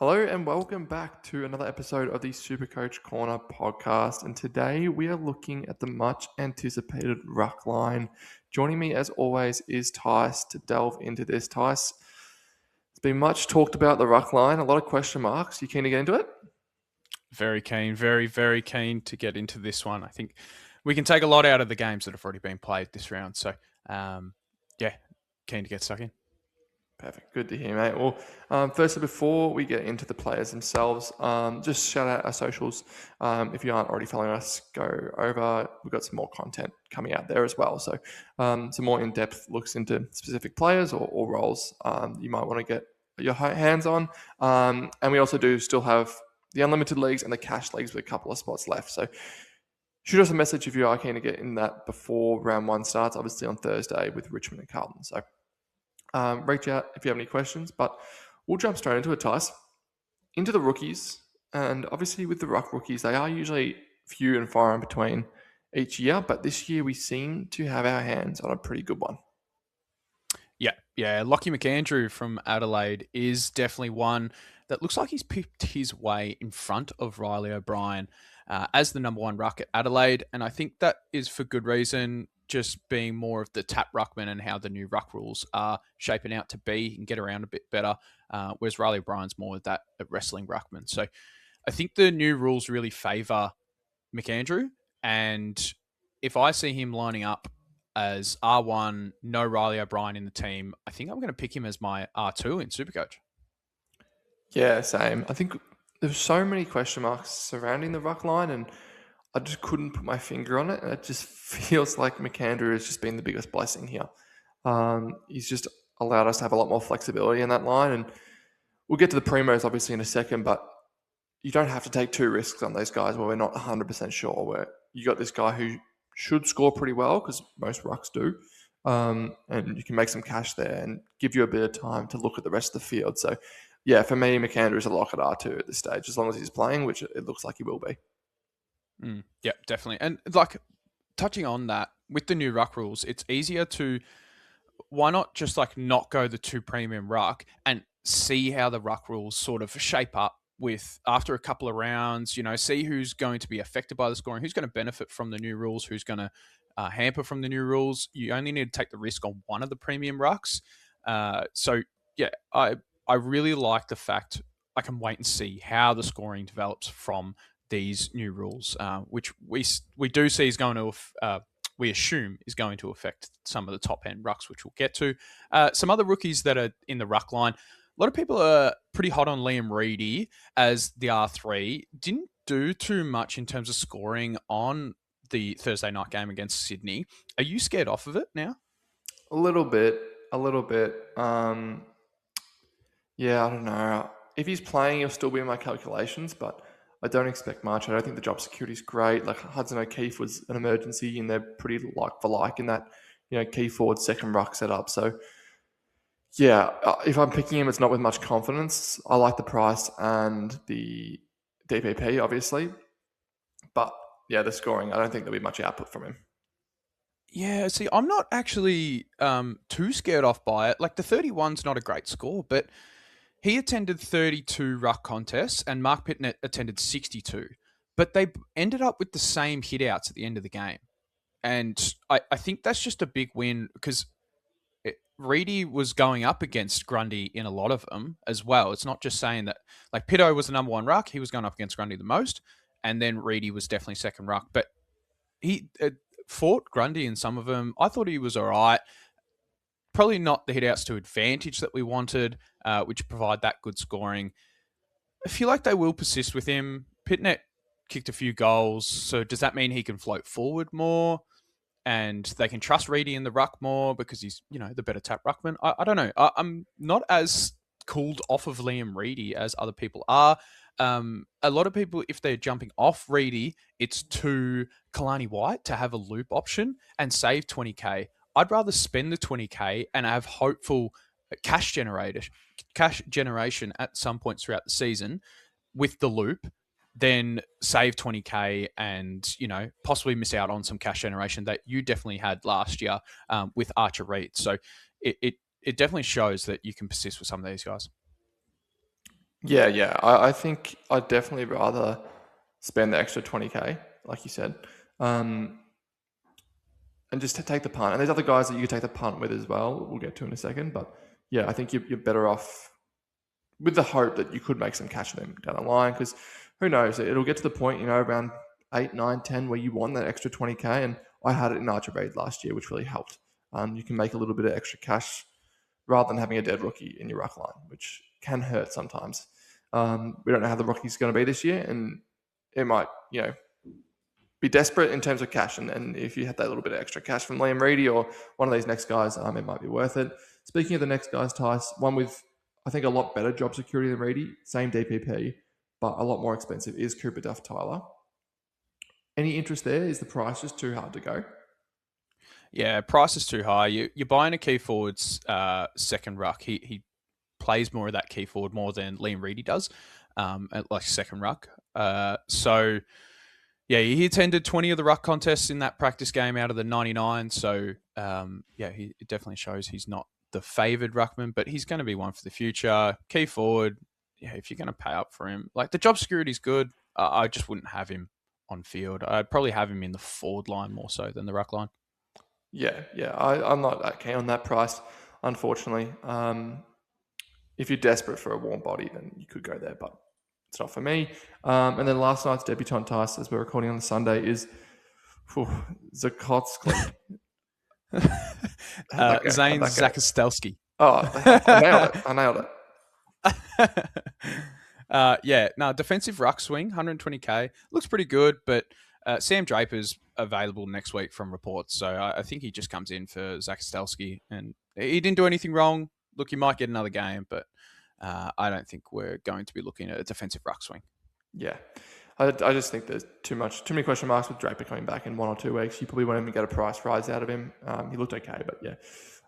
Hello and welcome back to another episode of the SuperCoach Corner podcast. And today we are looking at the much anticipated ruck line. Joining me as always is Tice to delve into this. Tice, it's been much talked about the ruck line, a lot of question marks. You keen to get into it? Very keen, very keen to get into this one. I think we can take a lot out of the games that have already been played this round. So, keen to get stuck in. Perfect. Good to hear, mate. Well, firstly, before we get into the players themselves, just shout out our socials. If you aren't already following us, go over. We've got some more content coming out there as well. So some more in-depth looks into specific players or roles you might want to get your hands on. And we also do still have the unlimited leagues and the cash leagues with a couple of spots left. So shoot us a message if you are keen to get in that before round one starts, obviously on Thursday with Richmond and Carlton. So reach out if you have any questions, but we'll jump straight into it, Tice. Into the rookies, and obviously with the ruck rookies, they are usually few and far in between each year, but this year we seem to have our hands on a pretty good one. Yeah. Lockie McAndrew from Adelaide is definitely one that looks like he's picked his way in front of Riley O'Brien as the number one ruck at Adelaide, and I think that is for good reason. Just being more of the tap ruckman and how the new ruck rules are shaping out to be and get around a bit better, whereas Riley O'Brien's more of that wrestling ruckman. So I think the new rules really favour McAndrew, and if I see him lining up as R1, no Riley O'Brien in the team, I think I'm going to pick him as my R2 in SuperCoach. Yeah, same. I think there's so many question marks surrounding the ruck line, and I just couldn't put my finger on it. And it just feels like McAndrew has just been the biggest blessing here. He's just allowed us to have a lot more flexibility in that line. And we'll get to the primos obviously in a second, but you don't have to take two risks on those guys where we're not 100% sure. Where you got this guy who should score pretty well because most rucks do. And you can make some cash there and give you a bit of time to look at the rest of the field. So, yeah, for me, McAndrew is a lock at R2 at this stage, as long as he's playing, which it looks like he will be. Yeah, definitely. And like touching on that, with the new ruck rules, it's easier to, why not just like not go the two premium ruck and see how the ruck rules sort of shape up with after a couple of rounds, see who's going to be affected by the scoring, who's going to benefit from the new rules, who's going to hamper from the new rules. You only need to take the risk on one of the premium rucks. I really like the fact I can wait and see how the scoring develops from these new rules, which we do see is going to, we assume is going to affect some of the top end rucks, which we'll get to. Some other rookies that are in the ruck line. A lot of people are pretty hot on Liam Reedy as the R3. Didn't do too much in terms of scoring on the Thursday night game against Sydney. Are you scared off of it now? A little bit. Yeah, I don't know. If he's playing, he'll still be in my calculations, but I don't expect much. I don't think the job security is great. Like Hudson O'Keefe was an emergency, and they're pretty like for like in that, key forward second ruck setup. So, yeah, if I'm picking him, it's not with much confidence. I like the price and the DPP, obviously, but yeah, the scoring, I don't think there'll be much output from him. Yeah, see, I'm not actually too scared off by it. Like the 31's not a great score, but he attended 32 ruck contests and Mark Pitnett attended 62. But they ended up with the same hitouts at the end of the game. And I think that's just a big win because Reedy was going up against Grundy in a lot of them as well. It's not just saying that, like Pitto was the number one ruck. He was going up against Grundy the most. And then Reedy was definitely second ruck. But he fought Grundy in some of them. I thought he was all right. Probably not the hitouts to advantage that we wanted, which provide that good scoring. I feel like they will persist with him. Pitnett kicked a few goals, so does that mean he can float forward more and they can trust Reedy in the ruck more because he's, the better tap ruckman? I don't know. I'm not as cooled off of Liam Reedy as other people are. A lot of people, if they're jumping off Reedy, it's to Kalani White to have a loop option and save 20k. I'd rather spend the 20k and have hopeful cash generation at some points throughout the season with the loop than save 20k and, possibly miss out on some cash generation that you definitely had last year with Archer Reed. So it definitely shows that you can persist with some of these guys. Yeah. I think I'd definitely rather spend the extra 20k, like you said, and just to take the punt. And there's other guys that you could take the punt with as well. We'll get to in a second. But yeah, I think you're better off with the hope that you could make some cash with them down the line, because who knows? It'll get to the point, around 8, 9, 10 where you want that extra 20k. And I had it in Archer Raid last year, which really helped. You can make a little bit of extra cash rather than having a dead rookie in your ruck line, which can hurt sometimes. We don't know how the rookie's going to be this year, and it might, be desperate in terms of cash. And if you had that little bit of extra cash from Liam Reedy or one of these next guys, it might be worth it. Speaking of the next guys, Tice, one with, I think, a lot better job security than Reedy, same DPP, but a lot more expensive, is Cooper Duff Tyler. Any interest there? Is the price just too hard to go? Yeah, price is too high. You're buying a key forward's second ruck. He plays more of that key forward more than Liam Reedy does, like second ruck. So, yeah, he attended 20 of the ruck contests in that practice game out of the 99. So, it definitely shows he's not the favoured ruckman, but he's going to be one for the future. Key forward, if you're going to pay up for him, like the job security is good. I just wouldn't have him on field. I'd probably have him in the forward line more so than the ruck line. Yeah. I'm not that keen on that price, unfortunately. If you're desperate for a warm body, then you could go there, but it's not for me. And then last night's debutant Tice, as we're recording on the Sunday, is Zakotsky. Zane Zakostelski. Oh, I nailed it. Defensive ruck swing, 120k. Looks pretty good, but Sam Draper's available next week from reports. So I think he just comes in for Zakostelski, and he didn't do anything wrong. Look, he might get another game, but I don't think we're going to be looking at a defensive ruck swing. Yeah. I just think there's too many question marks with Draper coming back in 1 or 2 weeks. You probably won't even get a price rise out of him. He looked okay, but yeah,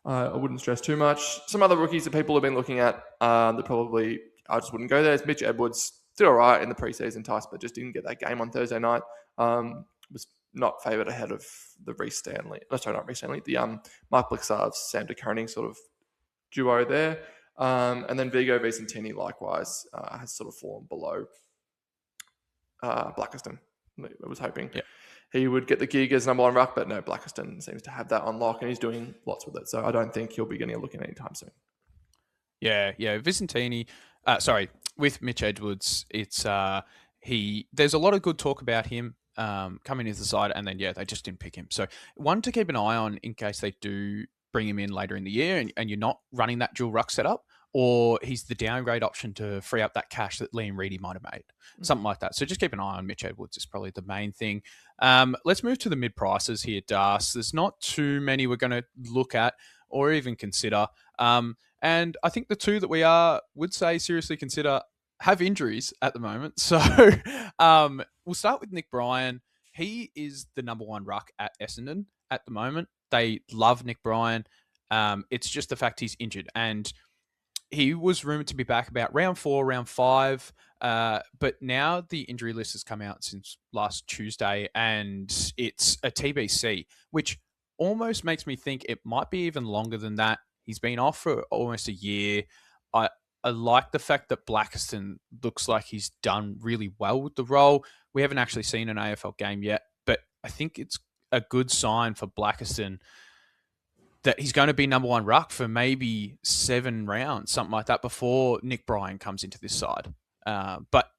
I wouldn't stress too much. Some other rookies that people have been looking at that probably I just wouldn't go there. It's Mitch Edwards. Did all right in the preseason Tice, but just didn't get that game on Thursday night. Was not favoured ahead of the the Mark Blixarves, Sam de Koning sort of duo there. And then Vigo Vicentini likewise has sort of fallen below Blackiston. I was hoping he would get the gig as number 1 ruck, but no, Blackiston seems to have that on lock and he's doing lots with it. So I don't think he'll be getting a look in anytime soon. Yeah. Vicentini, with Mitch Edwards, it's there's a lot of good talk about him coming into the side, and then they just didn't pick him. So one to keep an eye on in case they do bring him in later in the year and you're not running that dual ruck setup, or he's the downgrade option to free up that cash that Liam Reedy might have made. Something like that. So just keep an eye on Mitch Edwards is probably the main thing. Let's move to the mid-prices here, Das. There's not too many we're going to look at or even consider. And I think the two that we would say seriously consider have injuries at the moment. So we'll start with Nick Bryan. He is the number 1 ruck at Essendon at the moment. They love Nick Bryan. It's just the fact he's injured. And he was rumoured to be back about round 4, round 5. But now the injury list has come out since last Tuesday, and it's a TBC, which almost makes me think it might be even longer than that. He's been off for almost a year. I like the fact that Blackiston looks like he's done really well with the role. We haven't actually seen an AFL game yet, but I think it's a good sign for Blackiston that he's going to be number 1 ruck for maybe 7 rounds, something like that, before Nick Bryan comes into this side. But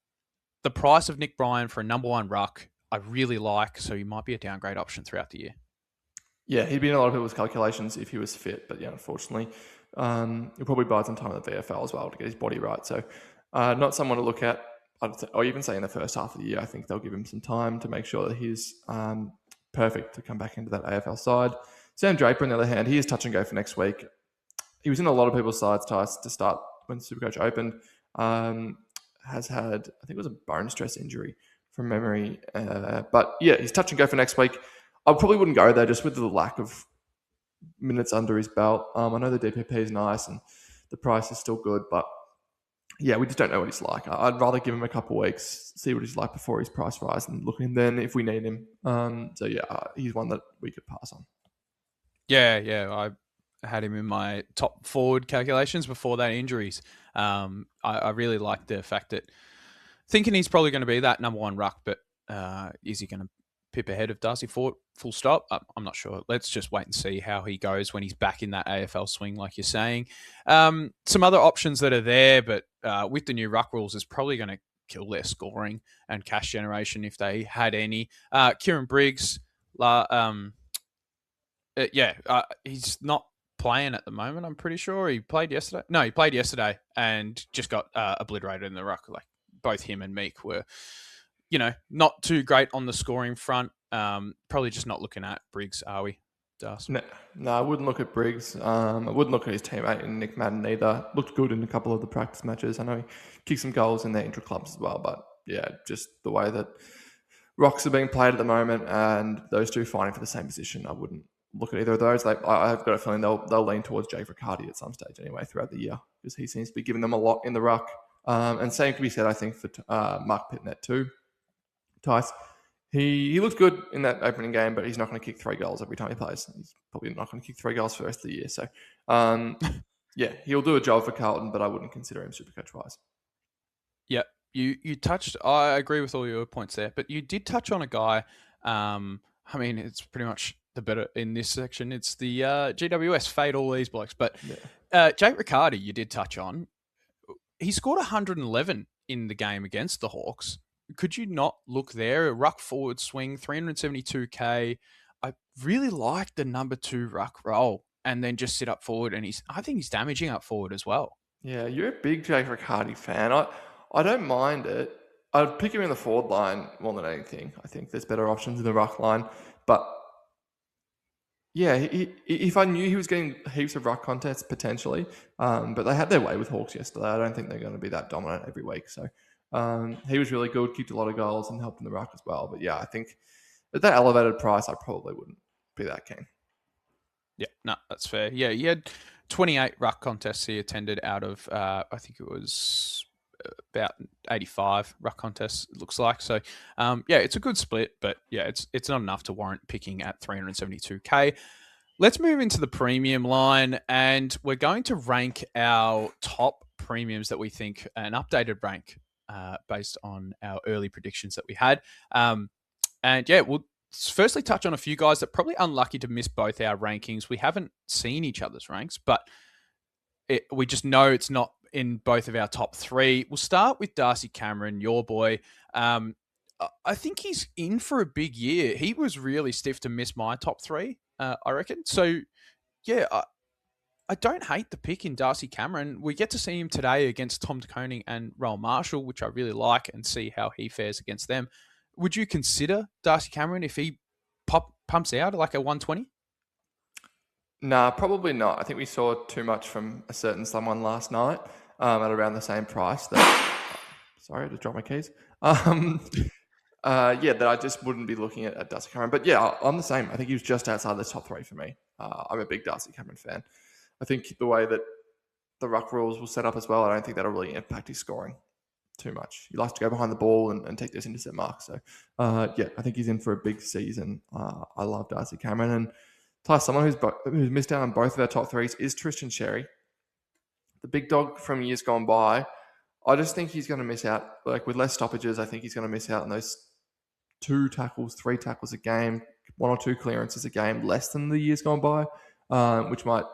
the price of Nick Bryan for a number 1 ruck, I really like, so he might be a downgrade option throughout the year. Yeah, he'd be in a lot of people's calculations if he was fit, but unfortunately, he'll probably buy some time at the VFL as well to get his body right. So not someone to look at, or even say in the first half of the year. I think they'll give him some time to make sure that he's perfect to come back into that AFL side. Sam Draper, on the other hand, he is touch and go for next week. He was in a lot of people's sides to start when SuperCoach opened. Has had, I think it was a bone stress injury from memory. But he's touch and go for next week. I probably wouldn't go there just with the lack of minutes under his belt. I know the DPP is nice and the price is still good, but we just don't know what he's like. I'd rather give him a couple of weeks, see what he's like before his price rise and look at him then if we need him. He's one that we could pass on. I had him in my top forward calculations before that injuries. I really like the fact that thinking he's probably going to be that number one ruck, but is he going to pip ahead of Darcy Fort? Full stop. I'm not sure. Let's just wait and see how he goes when he's back in that AFL swing, like you're saying. Some other options that are there, but with the new ruck rules, is probably going to kill their scoring and cash generation if they had any. Kieran Briggs, he's not playing at the moment. I'm pretty sure he played yesterday. No, he played yesterday and just got obliterated in the ruck. Like both him and Meek were, not too great on the scoring front. Probably just not looking at Briggs, are we, Das? No, I wouldn't look at Briggs. I wouldn't look at his teammate in Nick Madden either. Looked good in a couple of the practice matches. I know he kicked some goals in their intra-clubs as well, but yeah, just the way that rocks are being played at the moment and those two fighting for the same position, I wouldn't look at either of those. I've got a feeling they'll lean towards Jake Riccardi at some stage anyway throughout the year because he seems to be giving them a lot in the ruck. And same can be said, I think, for Mark Pitnet too. Tice, he looked good in that opening game, but he's not going to kick 3 goals every time he plays. He's probably not going to kick 3 goals for the rest of the year. So, yeah, he'll do a job for Carlton, but I wouldn't consider him Supercoach-wise. Yeah, you touched. I agree with all your points there, but you did touch on a guy. I mean, it's pretty much the better in this section. It's the GWS fade all these blokes, but Jake Riccardi, you did touch on. He scored 111 in the game against the Hawks. Could you not look there? A ruck forward swing, 372k. I really like the number 2 ruck role, and then just sit up forward. And I think he's damaging up forward as well. Yeah, you're a big Jake Riccardi fan. I don't mind it. I'd pick him in the forward line more than anything. I think there's better options in the ruck line. But yeah, if I knew he was getting heaps of ruck contests potentially, but they had their way with Hawks yesterday. I don't think they're going to be that dominant every week. So he was really good, kicked a lot of goals and helped in the ruck as well. But yeah, I think at that elevated price, I probably wouldn't be that keen. Yeah, no, that's fair. Yeah, he had 28 ruck contests he attended out of, I think it was about 85 ruck contests, it looks like. So, yeah, it's a good split, but yeah, it's not enough to warrant picking at 372k. Let's move into the premium line, and we're going to rank our top premiums that we think, an updated rank based on our early predictions that we had. And yeah, we'll firstly touch on a few guys that are probably unlucky to miss both our rankings. We haven't seen each other's ranks, but we just know it's not in both of our top 3. We'll start with Darcy Cameron, your boy. I think he's in for a big year. He was really stiff to miss my top 3, I reckon. So, yeah, I don't hate the pick in Darcy Cameron. We get to see him today against Tom De Koning and Roel Marshall, which I really like, and see how he fares against them. Would you consider Darcy Cameron if he pumps out like a 120? Nah, probably not. I think we saw too much from a certain someone last night at around the same price. Sorry, I just dropped my keys. That I just wouldn't be looking at Darcy Cameron. But yeah, I'm the same. I think he was just outside the top 3 for me. I'm a big Darcy Cameron fan. I think the way that the ruck rules will set up as well, I don't think that'll really impact his scoring too much. He likes to go behind the ball and take those intercept marks. So, yeah, I think he's in for a big season. I love Darcy Cameron. And Tyler, someone who's missed out on both of our top 3s is Tristan Xerri. The big dog from years gone by. I just think he's going to miss out. Like with less stoppages, I think he's going to miss out on those 2 tackles, 3 tackles a game, 1 or 2 clearances a game, less than the years gone by, which might,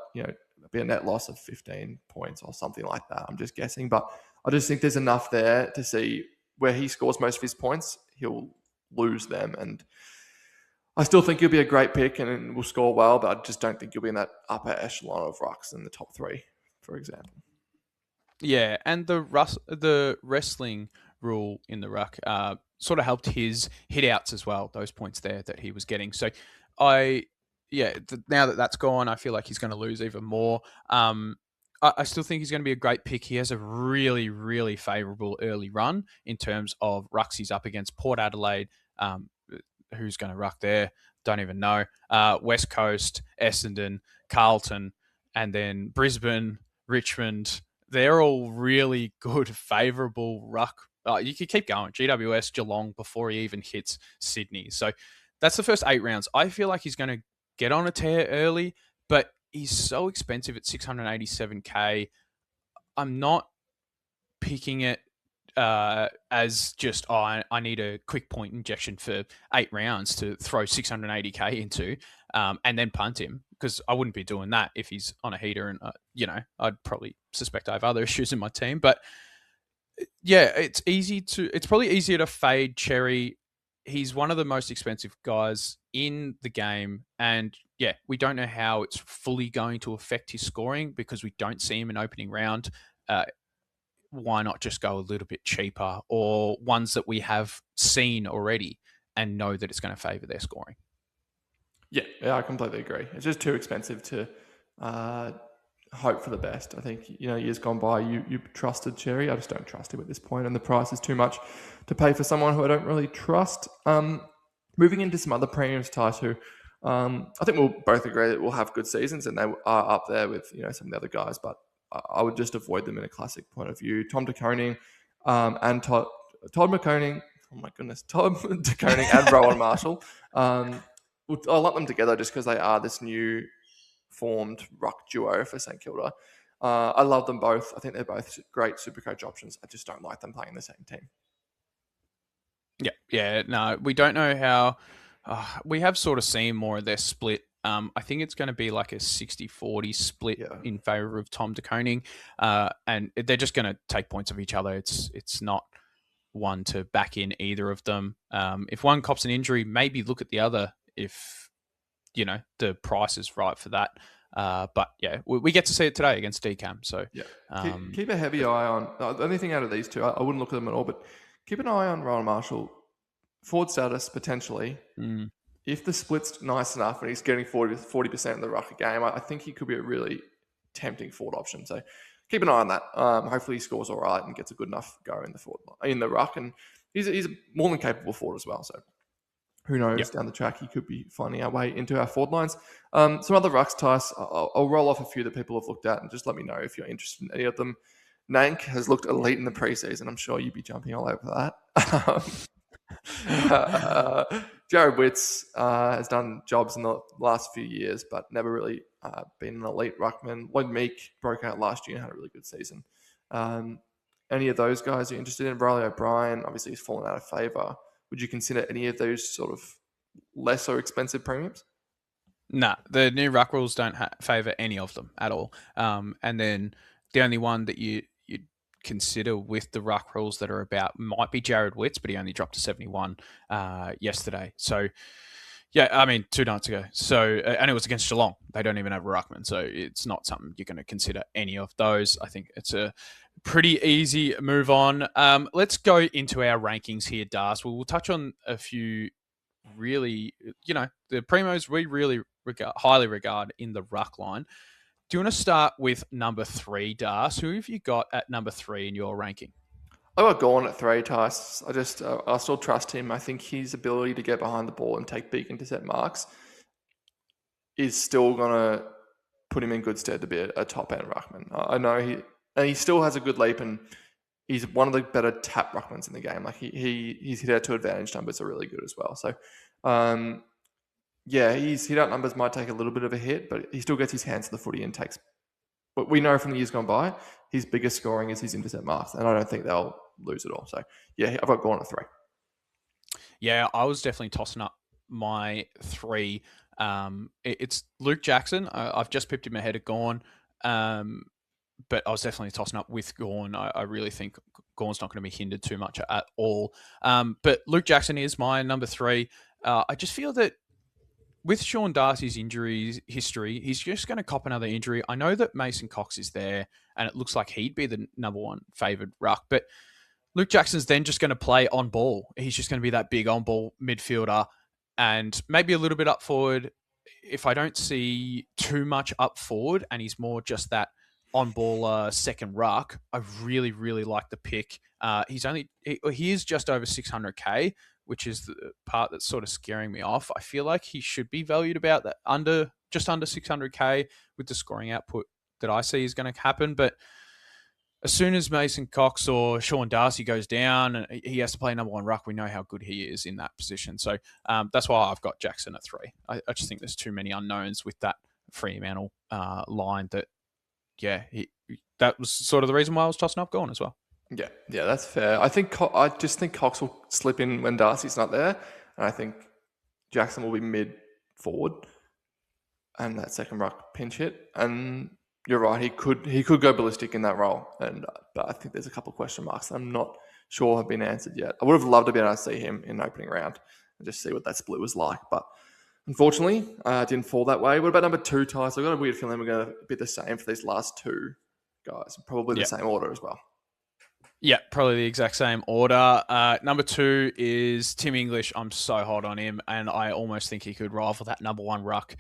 be a net loss of 15 points or something like that. I'm just guessing. But I just think there's enough there to see where he scores most of his points, he'll lose them. And I still think he'll be a great pick and will score well, but I just don't think he'll be in that upper echelon of rucks in the top 3, for example. Yeah, and the wrestling rule in the ruck sort of helped his hit outs as well, those points there that he was getting. So now that that's gone, I feel like he's going to lose even more. I still think he's going to be a great pick. He has a really, really favourable early run in terms of rucks. He's up against Port Adelaide. Who's going to ruck there? Don't even know. West Coast, Essendon, Carlton, and then Brisbane, Richmond. They're all really good, favourable ruck. You could keep going. GWS, Geelong, before he even hits Sydney. So that's the first 8 rounds. I feel like he's going to get on a tear early, but he's so expensive at 687K. I'm not picking it as just, I need a quick point injection for 8 rounds to throw 680K into and then punt him, because I wouldn't be doing that if he's on a heater, and I'd probably suspect I have other issues in my team. But yeah, it's probably easier to fade Cherry. He's one of the most expensive guys in the game, and yeah, we don't know how it's fully going to affect his scoring because we don't see him in opening round. Why not just go a little bit cheaper, or ones that we have seen already and know that it's going to favour their scoring? Yeah, I completely agree. It's just too expensive to hope for the best. I think, years gone by, you trusted Cherry. I just don't trust him at this point, and the price is too much to pay for someone who I don't really trust. Moving into some other premiums, Taitu, I think we'll both agree that we'll have good seasons, and they are up there with some of the other guys, but I would just avoid them in a classic point of view. Tom de Koning and Todd McConing. Oh my goodness, Todd de Koning and Rowan Marshall. I lump them together just because they are this new formed ruck duo for St Kilda. I love them both. I think they're both great SuperCoach options. I just don't like them playing the same team. Yeah. No, we don't know how. We have sort of seen more of their split. I think it's going to be like a 60-40 split in favour of Tom de Koning, and they're just going to take points of each other. It's not one to back in either of them. If one cops an injury, maybe look at the other if the price is right for that. But yeah, we get to see it today against DCAM. So yeah, keep a heavy eye on the only thing out of these two. I wouldn't look at them at all, but keep an eye on Rowan Marshall. Forward status, potentially. If the split's nice enough and he's getting 40% of the ruck game, I think he could be a really tempting forward option. So keep an eye on that. Hopefully he scores all right and gets a good enough go in the ruck. And he's a more than capable forward as well. So who knows, down the track, he could be finding our way into our forward lines. Some other rucks, Tice, I'll roll off a few that people have looked at and just let me know if you're interested in any of them. Nank has looked elite in the preseason. I'm sure you'd be jumping all over that. Jared Witts has done jobs in the last few years, but never really been an elite ruckman. Lloyd Meek broke out last year and had a really good season. Any of those guys you're interested in? Riley O'Brien, obviously he's fallen out of favour. Would you consider any of those sort of lesser expensive premiums? Nah, the new ruck rules don't favour any of them at all. And then the only one that you'd consider with the ruck rules that are about might be Jared Witts, but he only dropped to 71 yesterday. So, yeah, I mean, 2 nights ago. So, and it was against Geelong. They don't even have a ruckman, so it's not something you're going to consider any of those. I think it's a pretty easy move on. Let's go into our rankings here, Das. We'll touch on a few really, the primos we really highly regard in the ruck line. Do you want to start with number 3, Das? Who have you got at number 3 in your ranking? I got Gawn at 3, Tice. I still trust him. I think his ability to get behind the ball and take big intercept marks is still going to put him in good stead to be a top-end ruckman. I know he still has a good leap, and he's one of the better tap ruckmans in the game. Like his hit out to advantage numbers are really good as well. So, his hit out numbers might take a little bit of a hit, but he still gets his hands to the footy and takes. But we know from the years gone by, his biggest scoring is his intercept marks, and I don't think they'll lose it all. So, yeah, I've got Gawn at 3. Yeah, I was definitely tossing up my 3. It's Luke Jackson. I've just pipped him ahead of Gawn, but I was definitely tossing up with Gawn. I really think Gawn's not going to be hindered too much at all. But Luke Jackson is my number 3. I just feel that with Sean Darcy's injury history, he's just going to cop another injury. I know that Mason Cox is there, and it looks like he'd be the number 1 favoured ruck, but Luke Jackson's then just going to play on ball. He's just going to be that big on ball midfielder and maybe a little bit up forward. If I don't see too much up forward and he's more just that on ball second ruck, I really, really like the pick. He is just over 600K, which is the part that's sort of scaring me off. I feel like he should be valued about that just under 600K with the scoring output that I see is going to happen. But as soon as Mason Cox or Sean Darcy goes down and he has to play number 1 ruck, we know how good he is in that position. So that's why I've got Jackson at 3. I just think there's too many unknowns with that Fremantle line that, that was sort of the reason why I was tossing up Gawn as well. Yeah, that's fair. I just think Cox will slip in when Darcy's not there, and I think Jackson will be mid forward, and that second ruck pinch hit. And you're right, he could go ballistic in that role, but I think there's a couple of question marks that I'm not sure have been answered yet. I would have loved to be able to see him in the opening round and just see what that split was like, but unfortunately, it didn't fall that way. What about number 2, Ty? So I've got a weird feeling we're going to be the same for these last 2 guys, probably the same order as well. Yeah, probably the exact same order. Number 2 is Tim English. I'm so hot on him, and I almost think he could rival that number 1 ruck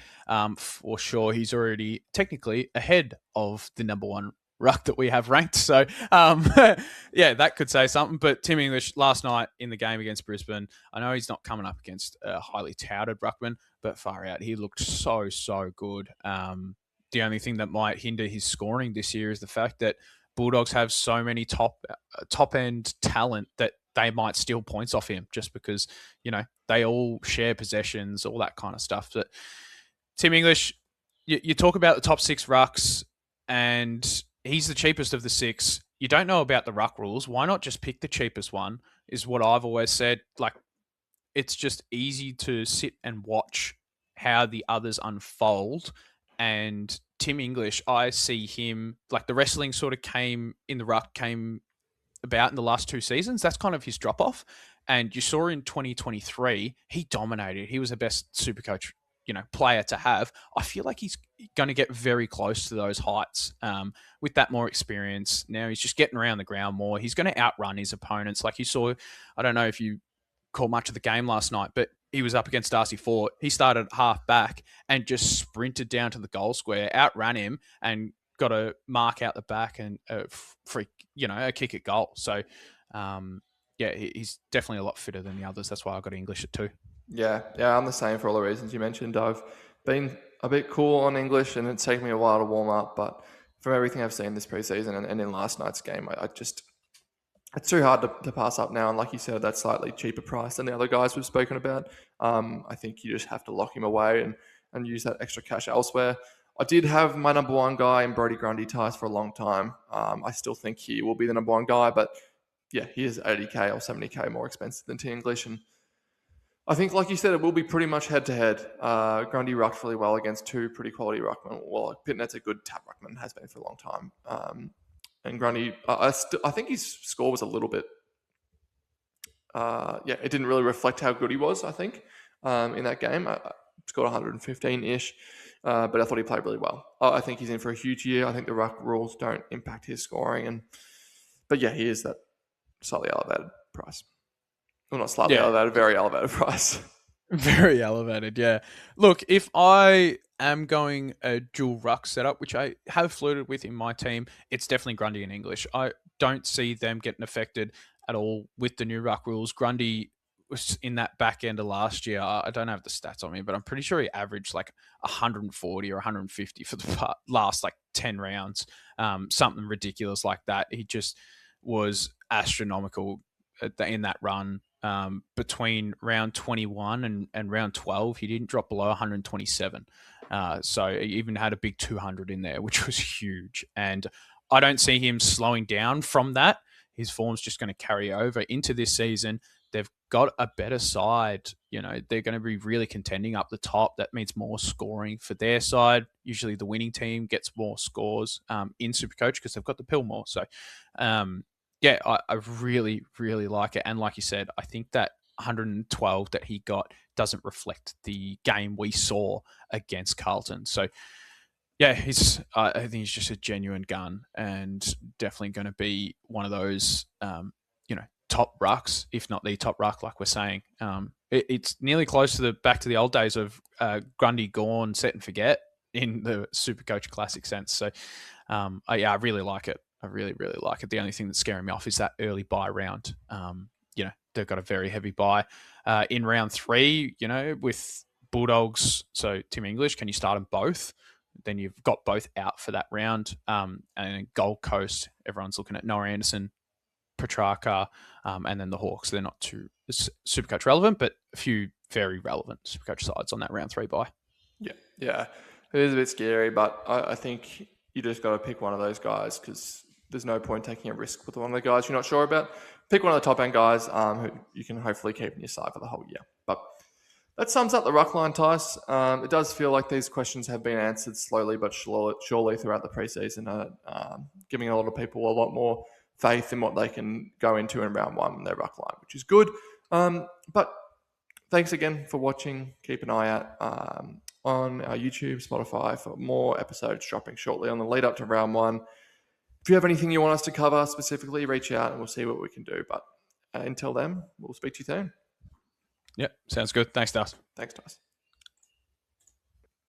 for sure. He's already technically ahead of the number 1 ruck that we have ranked. So, that could say something. But Tim English last night in the game against Brisbane, I know he's not coming up against a highly touted ruckman, but far out, he looked so good. The only thing that might hinder his scoring this year is the fact that Bulldogs have so many top end talent that they might steal points off him just because, they all share possessions, all that kind of stuff. But Tim English, you talk about the top 6 rucks and he's the cheapest of the 6. You don't know about the ruck rules. Why not just pick the cheapest one is what I've always said. Like, it's just easy to sit and watch how the others unfold. And Tim English, I see him, like the wrestling sort of came about in the last 2 seasons. That's kind of his drop off. And you saw in 2023, he dominated. He was the best SuperCoach, player to have. I feel like he's going to get very close to those heights with that more experience. Now he's just getting around the ground more. He's going to outrun his opponents. Like you saw, I don't know if you caught much of the game last night, but he was up against Darcy Fort. He started half back and just sprinted down to the goal square, outran him, and got a mark out the back and a kick at goal. So, he's definitely a lot fitter than the others. That's why I got English at 2. Yeah, I'm the same for all the reasons you mentioned. I've been a bit cool on English, and it's taken me a while to warm up. But from everything I've seen this preseason and in last night's game, it's too hard to pass up now. And like you said, that slightly cheaper price than the other guys we've spoken about. I think you just have to lock him away and use that extra cash elsewhere. I did have my number 1 guy in Brodie Grundy ties for a long time. I still think he will be the number 1 guy, but yeah, he is 80k or 70k more expensive than T English. And I think, like you said, it will be pretty much head-to-head. Grundy rucked really well against 2 pretty quality ruckmen. Well, Pitnet's a good tap ruckman, has been for a long time. And Grundy, I think his score was a little bit, it didn't really reflect how good he was, I think, in that game. I scored 115-ish, but I thought he played really well. I think he's in for a huge year. I think the ruck rules don't impact his scoring. But he is that slightly elevated price. Well, not slightly elevated, very elevated price. Very elevated, yeah. Look, if I am going a dual ruck setup, which I have flirted with in my team, it's definitely Grundy and English. I don't see them getting affected at all with the new ruck rules. Grundy was in that back end of last year. I don't have the stats on me, but I'm pretty sure he averaged like 140 or 150 for the last 10 rounds. Something ridiculous like that. He just was astronomical in that run. Between round 21 and round 12, he didn't drop below 127. So he even had a big 200 in there, which was huge. And I don't see him slowing down from that. His form's just going to carry over into this season. They've got a better side. They're going to be really contending up the top. That means more scoring for their side. Usually the winning team gets more scores in SuperCoach because they've got the pill more. So, I really, really like it. And like you said, I think that 112 that he got doesn't reflect the game we saw against Carlton. So, I think he's just a genuine gun and definitely going to be one of those, top rucks, if not the top ruck, like we're saying. It's nearly close to back to the old days of Grundy, Gawn, set and forget in the SuperCoach classic sense. So, I really like it. I really, really like it. The only thing that's scaring me off is that early buy round. They've got a very heavy buy. In round 3, with Bulldogs, so Tim English, can you start them both? Then you've got both out for that round. And Gold Coast, everyone's looking at Noah Anderson, Petrarca, and then the Hawks. They're not too SuperCoach relevant, but a few very relevant SuperCoach sides on that round 3 buy. Yeah. It is a bit scary, but I think you just got to pick one of those guys because there's no point taking a risk with one of the guys you're not sure about. Pick one of the top end guys who you can hopefully keep in your side for the whole year. But that sums up the ruck line, Tice. It does feel like these questions have been answered slowly but surely throughout the preseason, giving a lot of people a lot more faith in what they can go into in round one in their ruck line, which is good. But thanks again for watching. Keep an eye out on our YouTube, Spotify for more episodes dropping shortly on the lead up to round one. If you have anything you want us to cover specifically, reach out and we'll see what we can do. But until then, we'll speak to you soon. Yep, sounds good. Thanks, Das. Thanks, Tice.